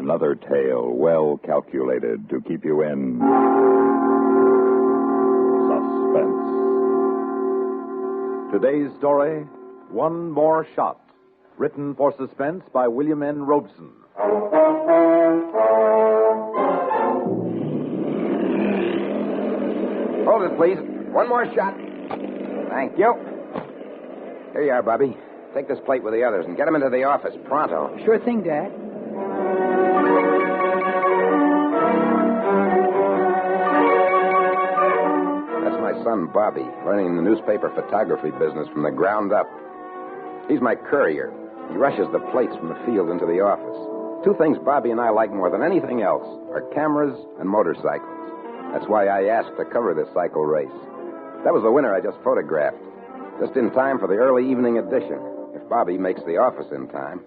Another tale well calculated to keep you in suspense. Today's story, One More Shot, written for Suspense by William N. Robeson. Hold it, please. One more shot. Thank you. Here you are, Bobby. Take this plate with the others and get them into the office pronto. Sure thing, Dad. That's my son, Bobby, learning the newspaper photography business from the ground up. He's my courier. He rushes the plates from the field into the office. Two things Bobby and I like more than anything else are cameras and motorcycles. That's why I asked to cover this cycle race. That was the winner I just photographed. Just in time for the early evening edition, if Bobby makes the office in time.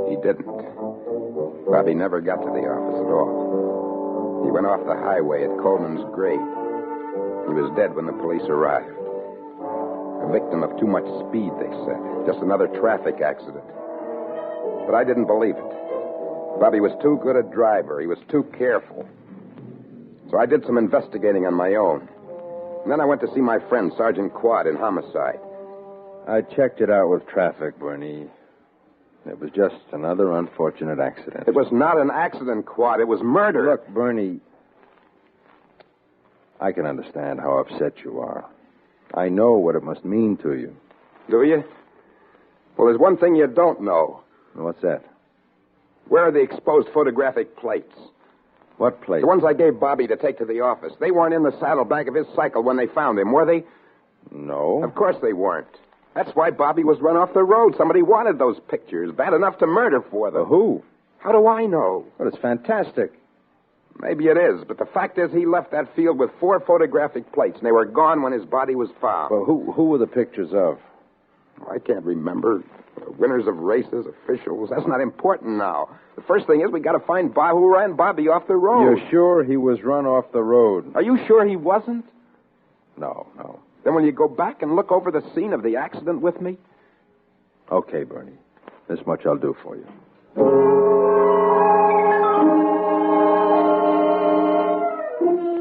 He didn't. Bobby never got to the office at all. He went off the highway at Coleman's grave. He was dead when the police arrived. A victim of too much speed, they said. Just another traffic accident. But I didn't believe it. Bobby was too good a driver. He was too careful. So I did some investigating on my own. And then I went to see my friend, Sergeant Quad, in homicide. I checked it out with traffic, Bernie. It was just another unfortunate accident. It was not an accident, Quad. It was murder. Look, Bernie, I can understand how upset you are. I know what it must mean to you. Do you? Well, there's one thing you don't know. What's that? Where are the exposed photographic plates? What plate? The ones I gave Bobby to take to the office. They weren't in the saddlebag of his cycle when they found him, were they? No. Of course they weren't. That's why Bobby was run off the road. Somebody wanted those pictures. Bad enough to murder for them. Who? How do I know? Well, it's fantastic. Maybe it is, but the fact is he left that field with 4 photographic plates, and they were gone when his body was found. Well, who were the pictures of? I can't remember. Winners of races, officials. That's not important now. The first thing is we got to find Bob who ran Bobby off the road. You're sure he was run off the road? Are you sure he wasn't? No. Then will you go back and look over the scene of the accident with me? Okay, Bernie. This much I'll do for you.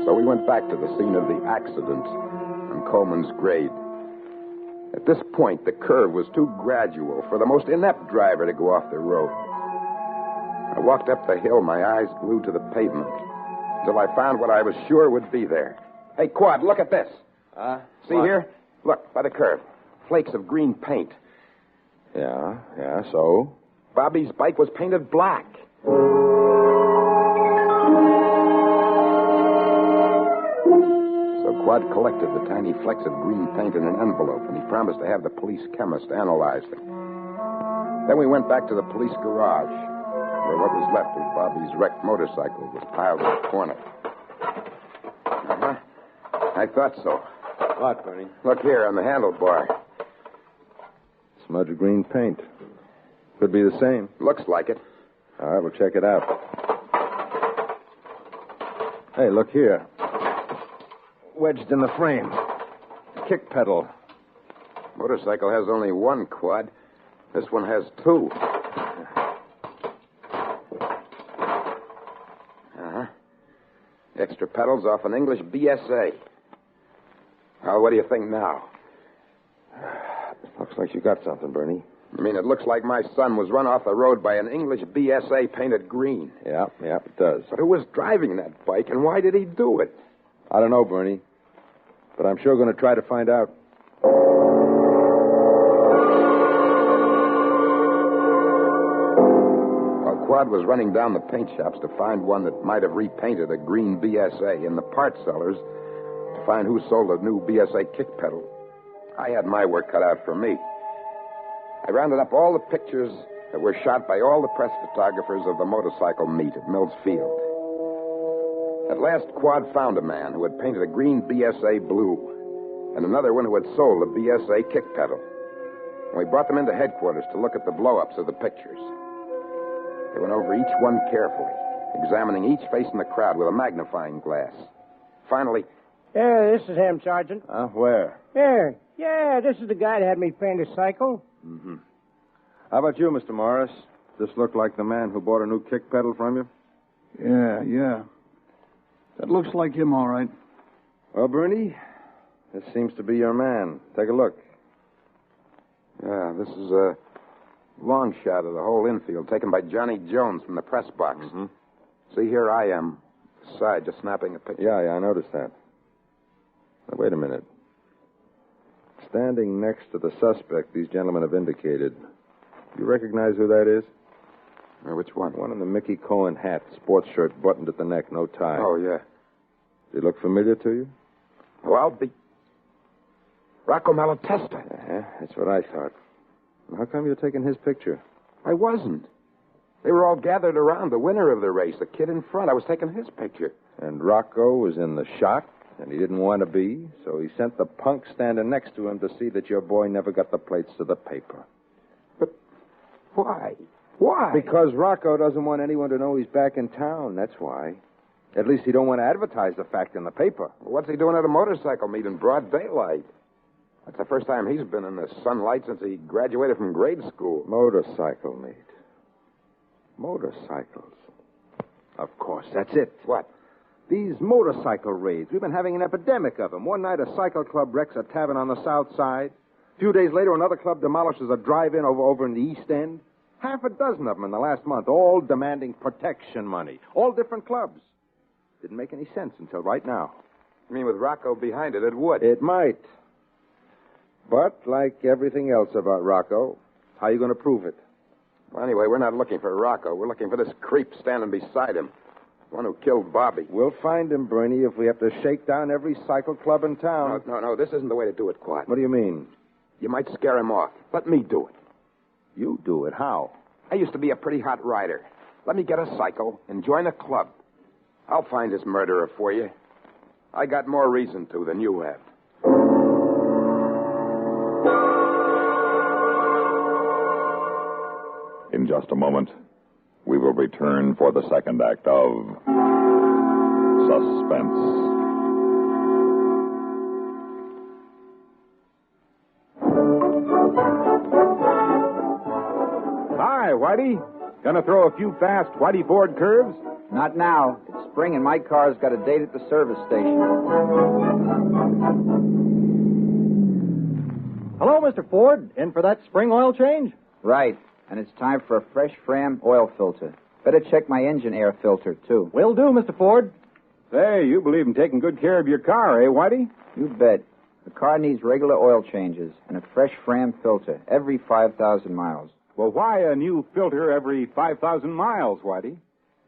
So we went back to the scene of the accident on Coleman's grade. At this point, the curve was too gradual for the most inept driver to go off the road. I walked up the hill, my eyes glued to the pavement, until I found what I was sure would be there. Hey, Quad, look at this. See what? Here? Look, by the curve. Flakes of green paint. Yeah, so? Bobby's bike was painted black. So Quad collected the tiny flecks of green paint in an envelope, and he promised to have the police chemist analyze them. Then we went back to the police garage, where what was left of Bobby's wrecked motorcycle was piled in the corner. I thought so. What, Bernie? Look here on the handlebar. Smudge of green paint. Could be the same. Looks like it. All right, we'll check it out. Hey, look here. Wedged in the frame. Kick pedal. Motorcycle has only one, Quad. This one has 2. Extra pedals off an English BSA. Well, what do you think now? Looks like you got something, Bernie. I mean, it looks like my son was run off the road by an English BSA painted green. Yeah, it does. But who was driving that bike, and why did he do it? I don't know, Bernie. But I'm sure going to try to find out. While Quad was running down the paint shops to find one that might have repainted a green BSA in the part cellars, to find who sold a new BSA kick pedal, I had my work cut out for me. I rounded up all the pictures that were shot by all the press photographers of the motorcycle meet at Mills Field. At last, Quad found a man who had painted a green BSA blue and another one who had sold a BSA kick pedal. And we brought them into headquarters to look at the blow-ups of the pictures. They went over each one carefully, examining each face in the crowd with a magnifying glass. Finally... Yeah, this is him, Sergeant. Where? Here. Yeah, this is the guy that had me paint his cycle. Mm-hmm. How about you, Mr. Morris? This looked like the man who bought a new kick pedal from you? Yeah. That looks like him, all right. Well, Bernie, this seems to be your man. Take a look. Yeah, this is a long shot of the whole infield taken by Johnny Jones from the press box. Mm-hmm. See, here I am, side, just snapping a picture. Yeah, I noticed that. Now, wait a minute. Standing next to the suspect these gentlemen have indicated. You recognize who that is? Which one? One in the Mickey Cohen hat, sports shirt buttoned at the neck, no tie. Oh, yeah. Does he look familiar to you? Oh, I'll be... Rocco Malatesta. Yeah, that's what I thought. How come you're taking his picture? I wasn't. They were all gathered around the winner of the race, the kid in front. I was taking his picture. And Rocco was in the shot, and he didn't want to be, so he sent the punk standing next to him to see that your boy never got the plates to the paper. But why? Why? Because Rocco doesn't want anyone to know he's back in town, that's why. At least he don't want to advertise the fact in the paper. Well, what's he doing at a motorcycle meet in broad daylight? That's the first time he's been in the sunlight since he graduated from grade school. Motorcycle meet. Motorcycles. Of course, that's it. What? These motorcycle raids. We've been having an epidemic of them. One night, a cycle club wrecks a tavern on the south side. A few days later, another club demolishes a drive-in over in the east end. Half a dozen of them in the last month, all demanding protection money. All different clubs. Didn't make any sense until right now. You mean with Rocco behind it, it would? It might. But, like everything else about Rocco, how are you going to prove it? Well, anyway, we're not looking for Rocco. We're looking for this creep standing beside him. The one who killed Bobby. We'll find him, Bernie, if we have to shake down every cycle club in town. No, this isn't the way to do it, Quad. What do you mean? You might scare him off. Let me do it. You do it. How? I used to be a pretty hot rider. Let me get a cycle and join a club. I'll find this murderer for you. I got more reason to than you have. In just a moment, we will return for the second act of Suspense. Hi, Whitey. Gonna throw a few fast Whitey Ford curves? Not now. It's spring and my car's got a date at the service station. Hello, Mr. Ford. In for that spring oil change? Right. And it's time for a fresh Fram oil filter. Better check my engine air filter, too. Will do, Mr. Ford. Say, you believe in taking good care of your car, eh, Whitey? You bet. The car needs regular oil changes and a fresh Fram filter every 5,000 miles. Well, why a new filter every 5,000 miles, Whitey?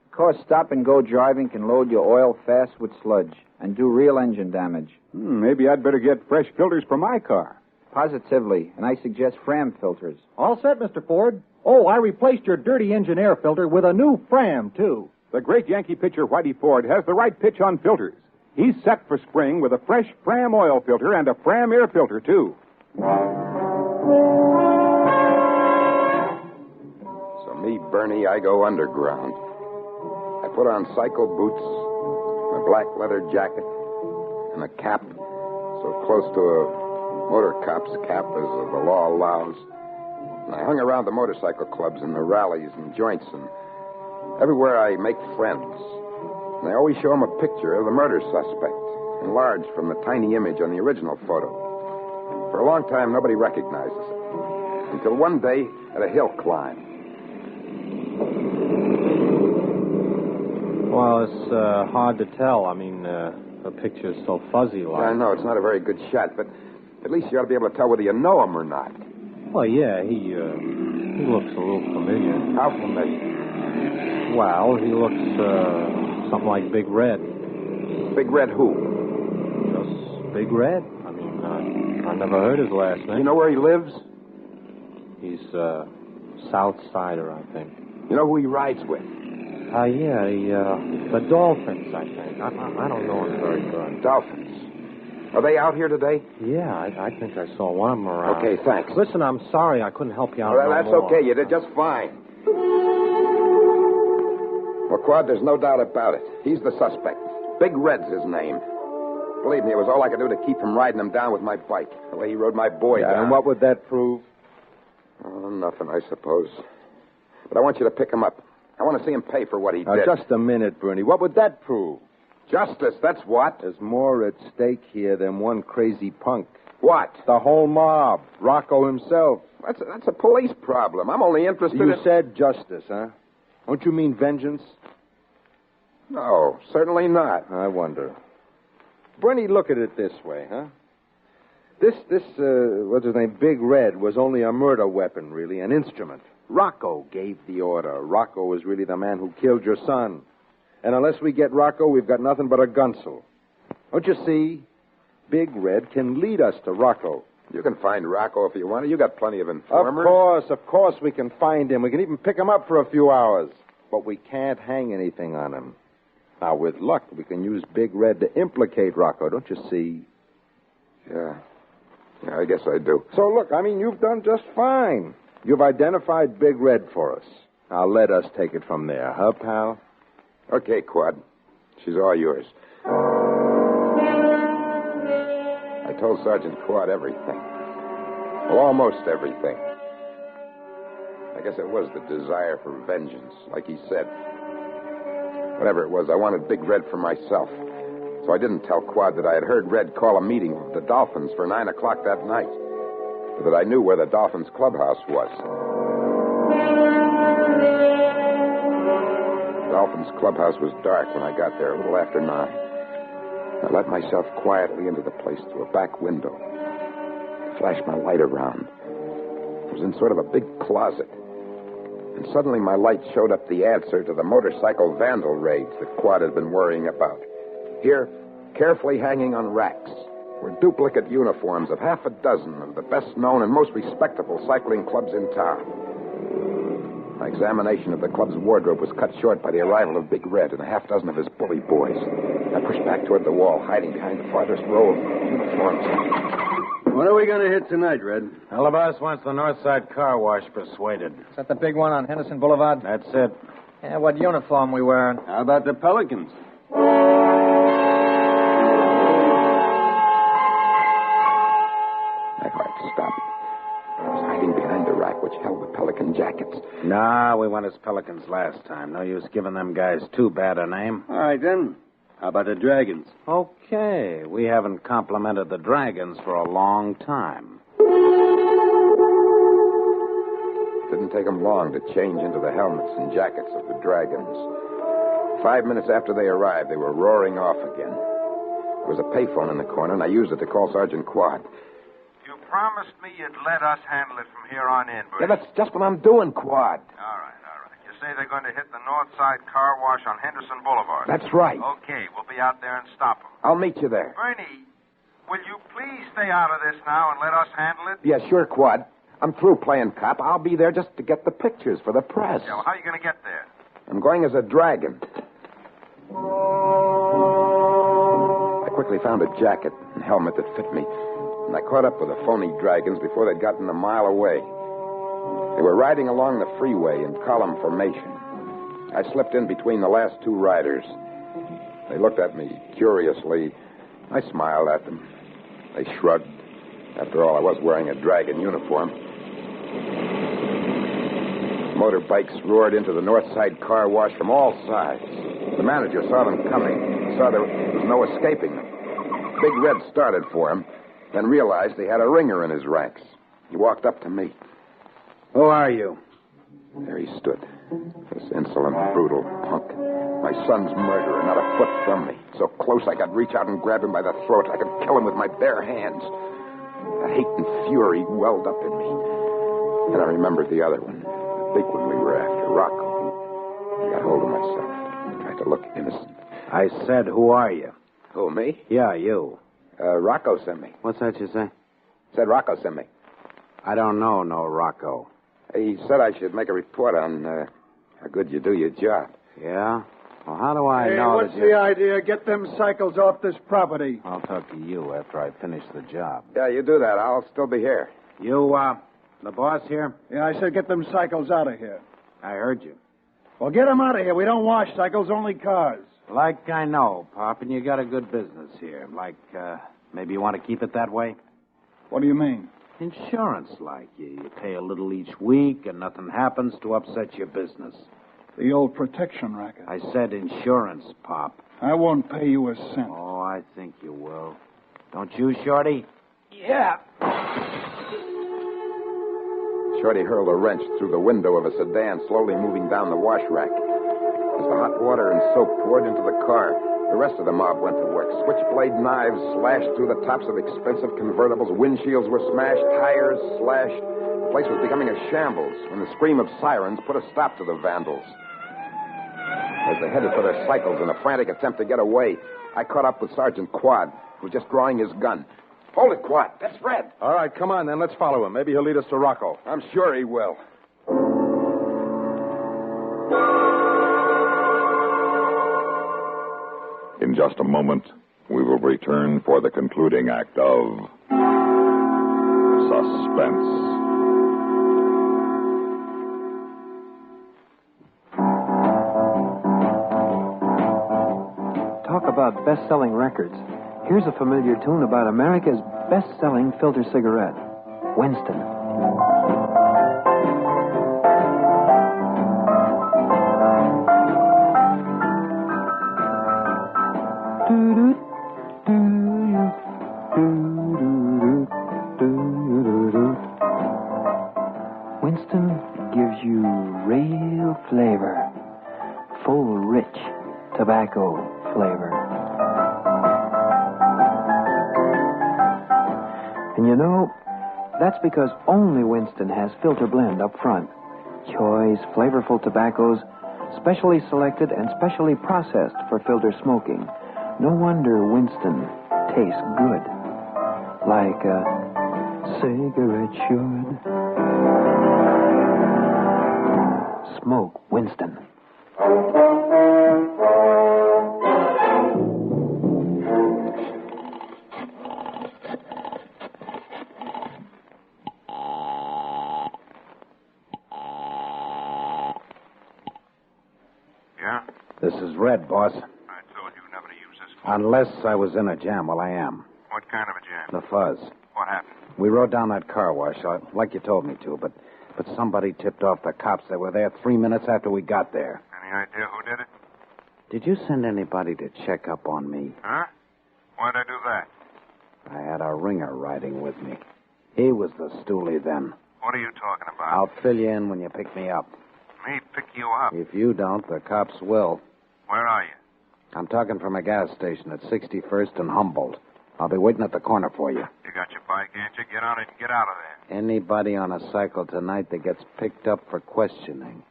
Because stop-and-go driving can load your oil fast with sludge and do real engine damage. Maybe I'd better get fresh filters for my car. Positively, and I suggest Fram filters. All set, Mr. Ford. Oh, I replaced your dirty engine air filter with a new Fram, too. The great Yankee pitcher Whitey Ford has the right pitch on filters. He's set for spring with a fresh Fram oil filter and a Fram air filter, too. So me, Bernie, I go underground. I put on cycle boots, my black leather jacket, and a cap so close to a motor cop's cap as the law allows. And I hung around the motorcycle clubs and the rallies and joints, and everywhere I make friends. And I always show them a picture of the murder suspect, enlarged from the tiny image on the original photo. For a long time, nobody recognizes it. Until one day, at a hill climb. Well, it's hard to tell. I mean, the picture's so fuzzy-like. I know, it's not a very good shot, but at least you ought to be able to tell whether you know him or not. Well, yeah, he looks a little familiar. How familiar? Well, he looks something like Big Red. Big Red who? Just Big Red. I mean, I never heard his last name. You know where he lives? He's South Sider, I think. You know who he rides with? Yeah, the Dolphins, I think. I don't know him very good. Dolphins. Are they out here today? Yeah, I think I saw one of them around. Okay, thanks. Listen, I'm sorry I couldn't help you out Well, no that's more. okay. You did just fine. Well, Quad, there's no doubt about it. He's the suspect. Big Red's his name. Believe me, it was all I could do to keep from riding him down with my bike. The way he rode my boy down. And what would that prove? nothing, I suppose. But I want you to pick him up. I want to see him pay for what he Now, did. just a minute, Bernie. What would that prove? Justice, that's what. There's more at stake here than one crazy punk. What? The whole mob. Rocco himself. That's a police problem. I'm only interested You in... said justice, huh? Don't you mean vengeance? No, certainly not. I wonder. Bernie, look at it this way, huh? This, what's his name, Big Red, was only a murder weapon, really, an instrument. Rocco gave the order. Rocco was really the man who killed your son. And unless we get Rocco, we've got nothing but a gunsel. Don't you see? Big Red can lead us to Rocco. You can find Rocco if you want to. You got plenty of informers. Of course we can find him. We can even pick him up for a few hours. But we can't hang anything on him. Now, with luck, we can use Big Red to implicate Rocco, don't you see? Yeah, I guess I do. So, look, you've done just fine. You've identified Big Red for us. Now, let us take it from there, huh, pal? Okay, Quad. She's all yours. I told Sergeant Quad everything. Well, almost everything. I guess it was the desire for vengeance, like he said. Whatever it was, I wanted Big Red for myself. So I didn't tell Quad that I had heard Red call a meeting of the Dolphins for 9 o'clock that night. Or that I knew where the Dolphins clubhouse was. The Dolphins clubhouse was dark when I got there, a little after 9. I let myself quietly into the place through a back window. Flashed my light around. It was in sort of a big closet. And suddenly my light showed up the answer to the motorcycle vandal raids that Quad had been worrying about. Here, carefully hanging on racks, were duplicate uniforms of half a dozen of the best-known and most respectable cycling clubs in town. My examination of the club's wardrobe was cut short by the arrival of Big Red and a half dozen of his bully boys. I pushed back toward the wall, hiding behind the farthest row of uniforms. What are we going to hit tonight, Red? Alabas wants the North Side Car Wash persuaded. Is that the big one on Henderson Boulevard? That's it. Yeah, what uniform we wearing? How about the Pelicans? My heart stopped. I was hiding behind the rack which held the Pelican jackets. Nah, we went as Pelicans last time. No use giving them guys too bad a name. All right, then. How about the Dragons? Okay. We haven't complimented the Dragons for a long time. It didn't take them long to change into the helmets and jackets of the Dragons. 5 minutes after they arrived, they were roaring off again. There was a payphone in the corner, and I used it to call Sergeant Quad. You promised me you'd let us handle it from here on in, Bertie. Yeah, that's just what I'm doing, Quad. All right. You say they're going to hit the North Side Car Wash on Henderson Boulevard. That's right. Okay, we'll be out there and stop them. I'll meet you there. Bernie, will you please stay out of this now and let us handle it? Yeah, sure, Quad. I'm through playing cop. I'll be there just to get the pictures for the press. Yeah, well, how are you going to get there? I'm going as a dragon. I quickly found a jacket and helmet that fit me, and I caught up with the phony Dragons before they'd gotten a mile away. They were riding along the freeway in column formation. I slipped in between the last two riders. They looked at me curiously. I smiled at them. They shrugged. After all, I was wearing a dragon uniform. Motorbikes roared into the North Side Car Wash from all sides. The manager saw them coming. He saw there was no escaping them. Big Red started for him, then realized he had a ringer in his ranks. He walked up to me. Who are you? There he stood, this insolent, brutal punk. My son's murderer, not a foot from me. So close I could reach out and grab him by the throat. I could kill him with my bare hands. The hate and fury welled up in me. And I remembered the other one, the big one we were after, Rocco. I got hold of myself. I tried to look innocent. I said, who are you? Who, me? Yeah, you. Rocco sent me. What's that you say? Said Rocco sent me. I don't know no Rocco. He said I should make a report on how good you do your job. Yeah? Well, how do I know what's that you... the idea? Get them cycles off this property. I'll talk to you after I finish the job. Yeah, you do that. I'll still be here. You, the boss here? Yeah, I said get them cycles out of here. I heard you. Well, get them out of here. We don't wash cycles, only cars. Like I know, Pop, and you got a good business here. Like, maybe you want to keep it that way? What do you mean? Insurance, like. You pay a little each week, and nothing happens to upset your business. The old protection racket. I said insurance, Pop. I won't pay you a cent. Oh, I think you will. Don't you, Shorty? Yeah. Shorty hurled a wrench through the window of a sedan, slowly moving down the wash rack. As the hot water and soap poured into the car, the rest of the mob went to work. Switchblade knives slashed through the tops of expensive convertibles. Windshields were smashed. Tires slashed. The place was becoming a shambles when the scream of sirens put a stop to the vandals. As they headed for their cycles in a frantic attempt to get away, I caught up with Sergeant Quad, who was just drawing his gun. Hold it, Quad. That's Fred. All right, come on, then. Let's follow him. Maybe he'll lead us to Rocco. I'm sure he will. In just a moment, we will return for the concluding act of Suspense. Talk about best-selling records. Here's a familiar tune about America's best-selling filter cigarette, Winston. Winston gives you real flavor, full, rich tobacco flavor. And you know, that's because only Winston has filter blend up front. Choice, flavorful tobaccos, specially selected and specially processed for filter smoking. No wonder Winston tastes good. Like a cigarette should. Smoke Winston. Yeah? This is Red, boss. I told you never to use this. Unless I was in a jam. Well, I am. What kind of a jam? The fuzz. What happened? We rode down that car wash, like you told me to, but somebody tipped off the cops. They were there 3 minutes after we got there. Any idea who did it? Did you send anybody to check up on me? Huh? Why'd I do that? I had a ringer riding with me. He was the stoolie then. What are you talking about? I'll fill you in when you pick me up. Me pick you up? If you don't, the cops will. Where are you? I'm talking from a gas station at 61st and Humboldt. I'll be waiting at the corner for you. You got your bike, ain't you? Get on it and get out of there. Anybody on a cycle tonight that gets picked up for questioning.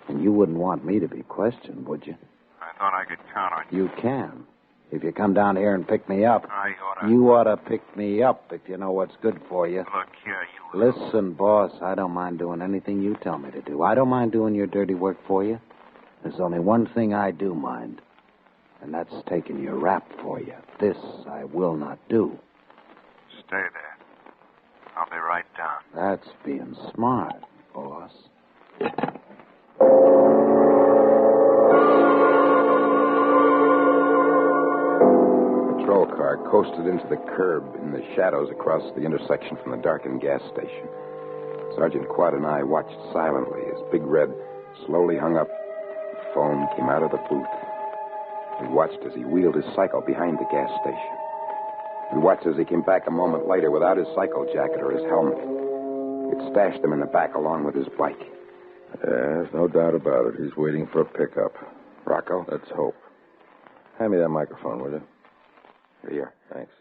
And you wouldn't want me to be questioned, would you? I thought I could count on you. You can. If you come down here and pick me up. I oughta... You ought to pick me up if you know what's good for you. Look here, you... Listen, boss, I don't mind doing anything you tell me to do. I don't mind doing your dirty work for you. There's only one thing I do mind, and that's taking your rap for you. This I will not do. Stay there. I'll be right down. That's being smart, boss. Patrol car coasted into the curb in the shadows across the intersection from the darkened gas station. Sergeant Quad and I watched silently as Big Red slowly hung up. Foam came out of the booth. We watched as he wheeled his cycle behind the gas station. We watched as he came back a moment later without his cycle jacket or his helmet. It stashed him in the back along with his bike. There's no doubt about it. He's waiting for a pickup. Rocco? Let's hope. Hand me that microphone, will you? Here. Thanks.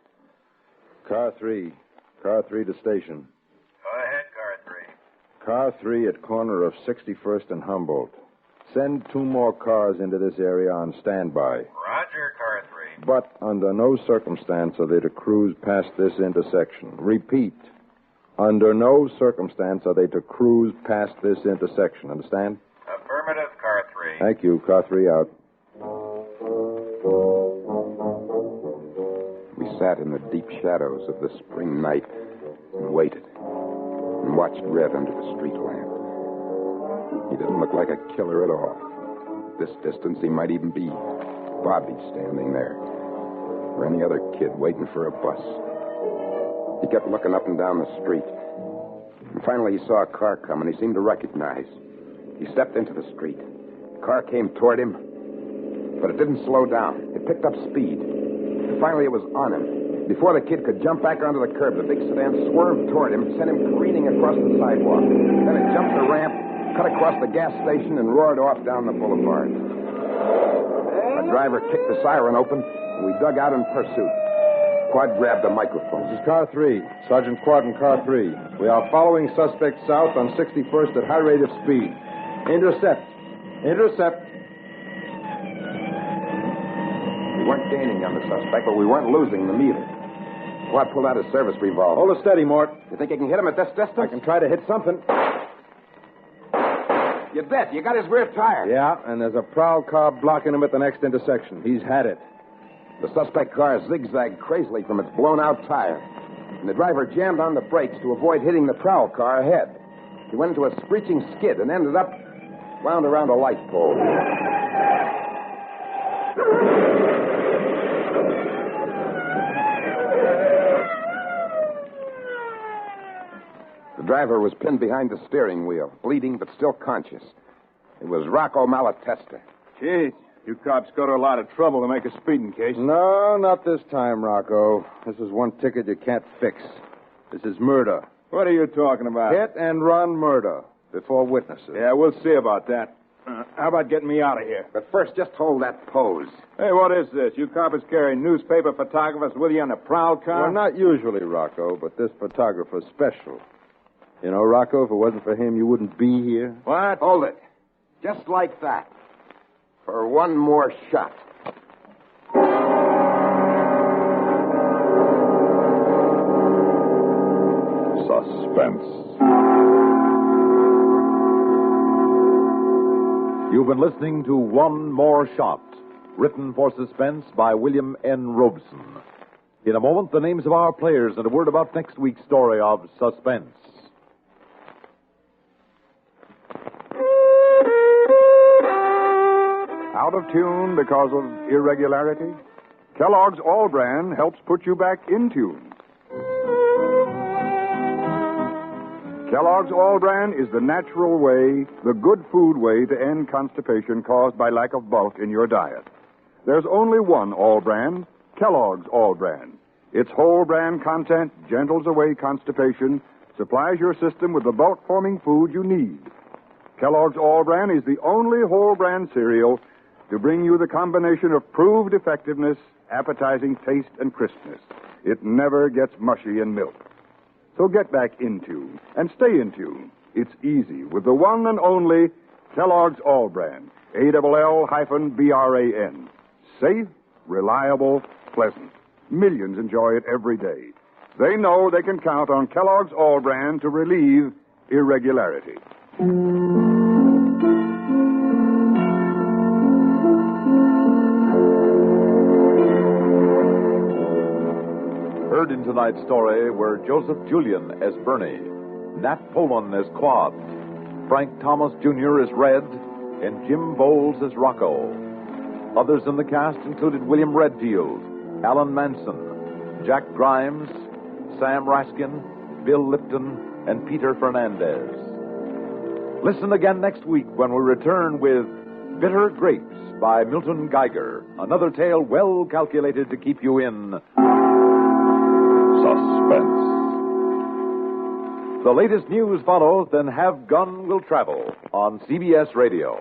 Car 3. Car 3 to station. Go ahead, Car 3. Car 3 at corner of 61st and Humboldt. Send 2 more cars into this area on standby. Roger, Car 3. But under no circumstance are they to cruise past this intersection. Repeat. Under no circumstance are they to cruise past this intersection. Understand? Affirmative, Car 3. Thank you. Car 3 out. We sat in the deep shadows of the spring night and waited and watched Red under the street lamp. He didn't look like a killer at all. At this distance, he might even be Bobby standing there, or any other kid waiting for a bus. He kept looking up and down the street. And finally, he saw a car coming he seemed to recognize. He stepped into the street. The car came toward him, but it didn't slow down. It picked up speed. And finally, it was on him. Before the kid could jump back onto the curb, the big sedan swerved toward him, sent him careening across the sidewalk. Then it jumped the ramp, cut across the gas station, and roared off down the boulevard. The driver kicked the siren open, and we dug out in pursuit. Quad grabbed the microphone. This is Car 3. Sergeant Quad in Car 3. We are following suspect south on 61st at high rate of speed. Intercept. Intercept. We weren't gaining on the suspect, but we weren't losing them either. Quad pulled out his service revolver. Hold it steady, Mort. You think you can hit him at this distance? I can try to hit something. You bet. You got his rear tire. Yeah, and there's a prowl car blocking him at the next intersection. He's had it. The suspect car zigzagged crazily from its blown-out tire, and the driver jammed on the brakes to avoid hitting the prowl car ahead. He went into a screeching skid and ended up wound around a light pole. The driver was pinned behind the steering wheel, bleeding but still conscious. It was Rocco Malatesta. Gee, you cops go to a lot of trouble to make a speeding case. No, not this time, Rocco. This is one ticket you can't fix. This is murder. What are you talking about? Hit and run murder before witnesses. Yeah, we'll see about that. How about getting me out of here? But first, just hold that pose. Hey, what is this? You coppers carry newspaper photographers with you on a prowl car? Well, not usually, Rocco, but this photographer's special. You know, Rocco, if it wasn't for him, you wouldn't be here. What? Hold it. Just like that. For one more shot. Suspense. You've been listening to One More Shot, written for Suspense by William N. Robeson. In a moment, the names of our players and a word about next week's story of Suspense. Out of tune because of irregularity? Kellogg's All Bran helps put you back in tune. Kellogg's All Bran is the natural way, the good food way to end constipation caused by lack of bulk in your diet. There's only one All Bran, Kellogg's All Bran. Its whole bran content gentles away constipation, supplies your system with the bulk-forming food you need. Kellogg's All Bran is the only whole bran cereal to bring you the combination of proved effectiveness, appetizing taste, and crispness. It never gets mushy in milk. So get back in tune and stay in tune. It's easy with the one and only Kellogg's All Bran, ALL-BRAN. Safe, reliable, pleasant. Millions enjoy it every day. They know they can count on Kellogg's All Bran to relieve irregularity. Heard in tonight's story were Joseph Julian as Bernie, Nat Polan as Quad, Frank Thomas Jr. as Red, and Jim Bowles as Rocco. Others in the cast included William Redfield, Alan Manson, Jack Grimes, Sam Raskin, Bill Lipton, and Peter Fernandez. Listen again next week when we return with Bitter Grapes by Milton Geiger, another tale well calculated to keep you in suspense. The latest news follows, then Have Gun Will Travel on CBS Radio.